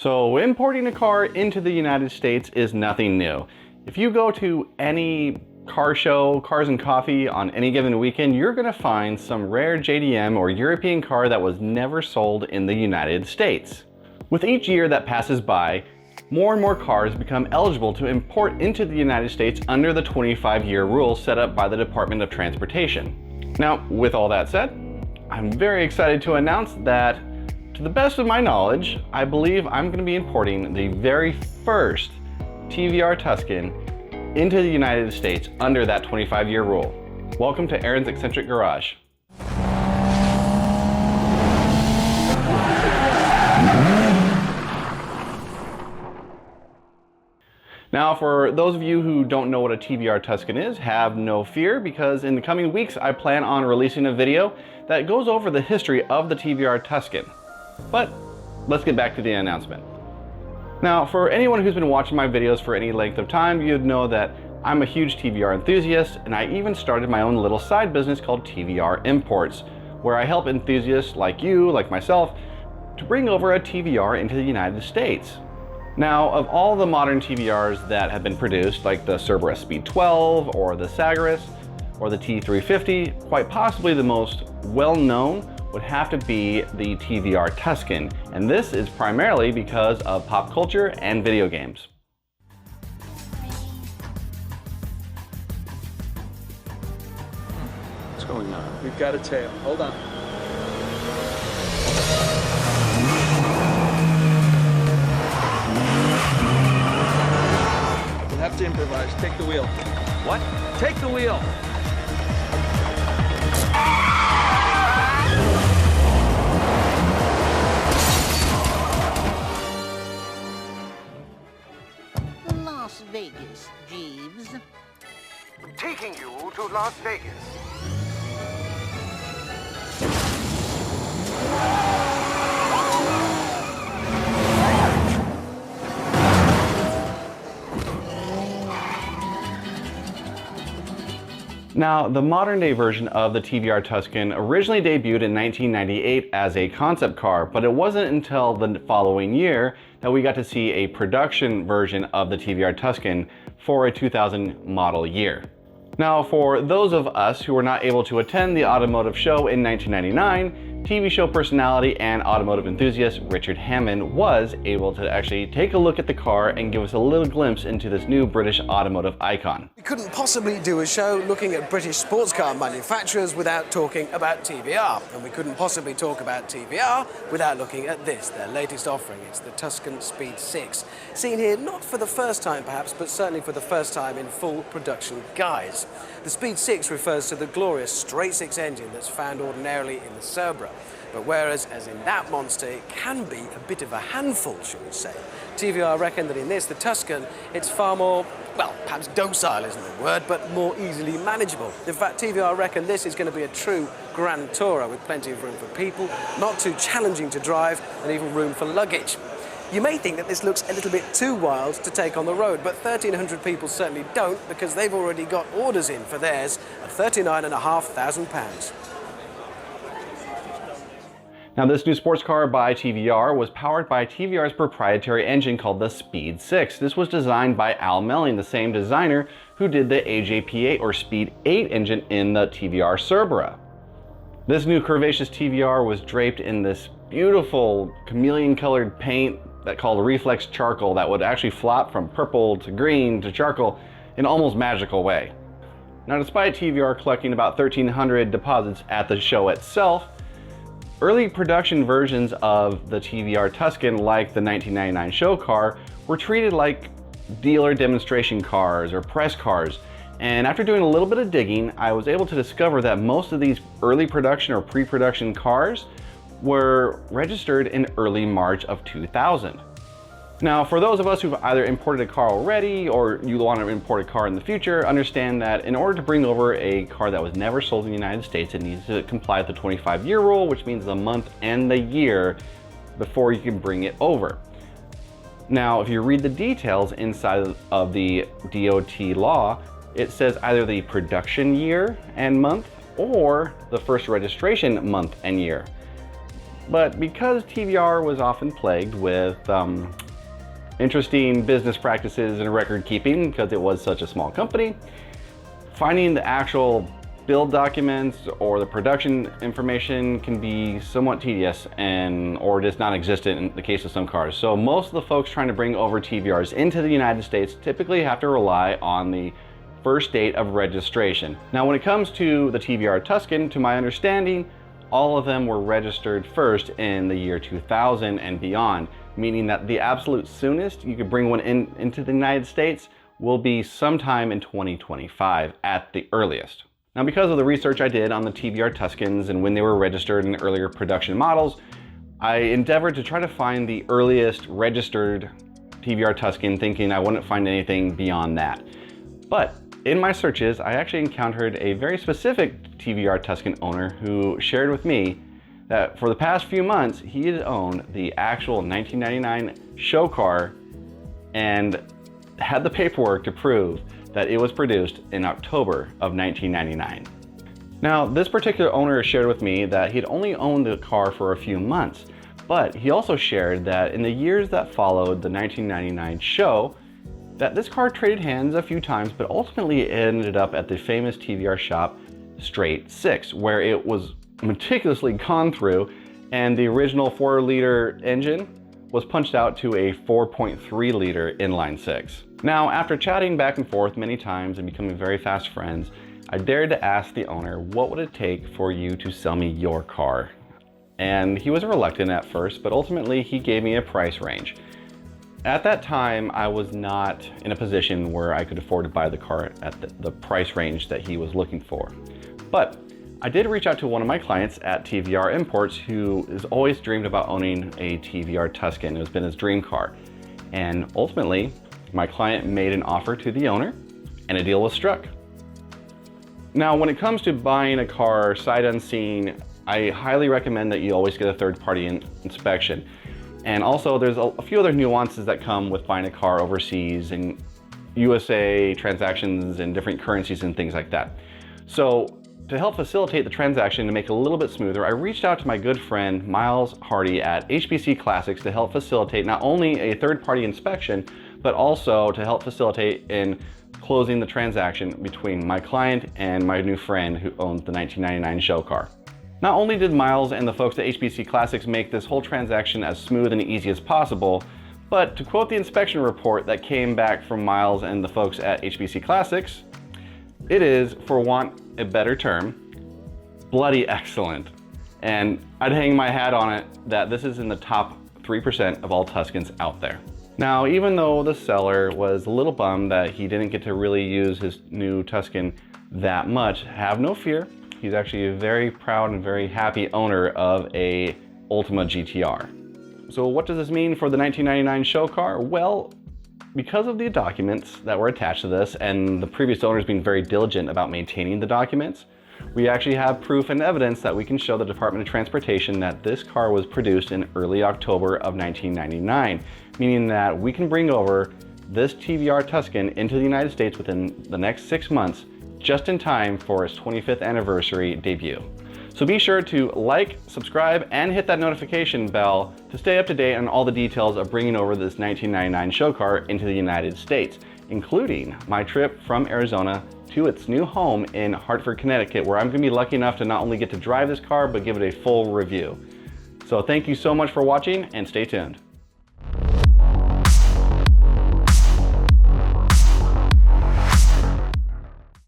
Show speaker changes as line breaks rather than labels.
So importing a car into the United States is nothing new. If you go to any car show, Cars and Coffee on any given weekend, you're gonna find some rare JDM or European car that was never sold in the United States. With each year that passes by, more and more cars become eligible to import into the United States under the 25-year rule set up by the Department of Transportation. Now, with all that said, I'm very excited to announce that, to the best of my knowledge, I believe I'm going to be importing the very first TVR Tuscan into the United States under that 25-year rule. Welcome to Aaron's Eccentric Garage. Now, for those of you who don't know what a TVR Tuscan is, have no fear, because in the coming weeks I plan on releasing a video that goes over the history of the TVR Tuscan. But let's get back to the announcement. Now, for anyone who's been watching my videos for any length of time, you'd know that I'm a huge TVR enthusiast, and I even started my own little side business called TVR Imports, where I help enthusiasts like you, like myself, to bring over a TVR into the United States. Now, of all the modern TVRs that have been produced, like the Cerberus Speed 12 or the Sagaris or the T350, quite possibly the most well-known would have to be the TVR Tuscan, and this is primarily because of pop culture and video games.
What's going on? We've got a tail. Hold on. We'll have to improvise. Take the wheel. What? Take the wheel!
Las Vegas, Jeeves.
Taking you to Las Vegas.
Now, the modern day version of the TVR Tuscan originally debuted in 1998 as a concept car, but it wasn't until the following year that we got to see a production version of the TVR Tuscan for a 2000 model year. Now, for those of us who were not able to attend the automotive show in 1999, TV show personality and automotive enthusiast Richard Hammond was able to actually take a look at the car and give us a little glimpse into this new British automotive icon.
We couldn't possibly do a show looking at British sports car manufacturers without talking about TVR, and we couldn't possibly talk about TVR without looking at this, their latest offering. It's the Tuscan Speed 6, seen here not for the first time perhaps, but certainly for the first time in full production guise. The Speed 6 refers to the glorious straight-six engine that's found ordinarily in the Cerberus. But whereas, as in that monster, it can be a bit of a handful, shall we say, TVR reckon that in this, the Tuscan, it's far more, well, perhaps docile isn't the word, but more easily manageable. In fact, TVR reckon this is going to be a true grand tourer with plenty of room for people, not too challenging to drive, and even room for luggage. You may think that this looks a little bit too wild to take on the road, but 1,300 people certainly don't, because they've already got orders in for theirs at £39,500.
Now, this new sports car by TVR was powered by TVR's proprietary engine called the Speed 6. This was designed by Al Melling, the same designer who did the AJP8 or Speed 8 engine in the TVR Cerberus. This new curvaceous TVR was draped in this beautiful chameleon-colored paint that called reflex charcoal that would actually flop from purple to green to charcoal in an almost magical way. Now, despite TVR collecting about 1,300 deposits at the show itself, early production versions of the TVR Tuscan, like the 1999 show car, were treated like dealer demonstration cars or press cars. And after doing a little bit of digging, I was able to discover that most of these early production or pre-production cars were registered in early March of 2000. Now, for those of us who've either imported a car already or you want to import a car in the future, understand that in order to bring over a car that was never sold in the United States, it needs to comply with the 25-year rule, which means the month and the year before you can bring it over. Now, if you read the details inside of the DOT law, it says either the production year and month or the first registration month and year. But because TVR was often plagued with interesting business practices and record keeping, because it was such a small company, finding the actual build documents or the production information can be somewhat tedious or just non-existent in the case of some cars. So most of the folks trying to bring over TVRs into the United States typically have to rely on the first date of registration. Now when it comes to the TVR Tuscan, to my understanding, all of them were registered first in the year 2000 and beyond, meaning that the absolute soonest you could bring one into the United States will be sometime in 2025 at the earliest. Now, because of the research I did on the TVR Tuscans and when they were registered in earlier production models, I endeavored to try to find the earliest registered TVR Tuscan, thinking I wouldn't find anything beyond that. But in my searches, I actually encountered a very specific TVR Tuscan owner who shared with me that for the past few months, he had owned the actual 1999 show car and had the paperwork to prove that it was produced in October of 1999. Now, this particular owner shared with me that he'd only owned the car for a few months, but he also shared that in the years that followed the 1999 show, that this car traded hands a few times, but ultimately it ended up at the famous TVR shop Straight 6, where it was meticulously gone through, and the original 4-liter engine was punched out to a 4.3-liter inline 6. Now, after chatting back and forth many times and becoming very fast friends, I dared to ask the owner, what would it take for you to sell me your car? And he was reluctant at first, but ultimately he gave me a price range. At that time, I was not in a position where I could afford to buy the car at the price range that he was looking for. But I did reach out to one of my clients at TVR Imports who has always dreamed about owning a TVR Tuscan. It has been his dream car. And ultimately, my client made an offer to the owner and a deal was struck. Now, when it comes to buying a car sight unseen, I highly recommend that you always get a third-party inspection. And also, there's a few other nuances that come with buying a car overseas and USA transactions and different currencies and things like that. So to help facilitate the transaction and make it a little bit smoother, I reached out to my good friend Miles Hardy at HBC Classics to help facilitate not only a third-party inspection, but also to help facilitate in closing the transaction between my client and my new friend who owns the 1999 show car. Not only did Miles and the folks at HBC Classics make this whole transaction as smooth and easy as possible, but to quote the inspection report that came back from Miles and the folks at HBC Classics, it is, for want a better term, bloody excellent. And I'd hang my hat on it that this is in the top 3% of all Tuscans out there. Now, even though the seller was a little bummed that he didn't get to really use his new Tuscan that much, have no fear. He's actually a very proud and very happy owner of a Ultima GTR. So what does this mean for the 1999 show car? Well, because of the documents that were attached to this and the previous owners being very diligent about maintaining the documents, we actually have proof and evidence that we can show the Department of Transportation that this car was produced in early October of 1999, meaning that we can bring over this TVR Tuscan into the United States within the next 6 months, just in time for its 25th anniversary debut. So be sure to like, subscribe, and hit that notification bell to stay up to date on all the details of bringing over this 1999 show car into the United States, including my trip from Arizona to its new home in Hartford, Connecticut, where I'm gonna be lucky enough to not only get to drive this car, but give it a full review. So thank you so much for watching and stay tuned.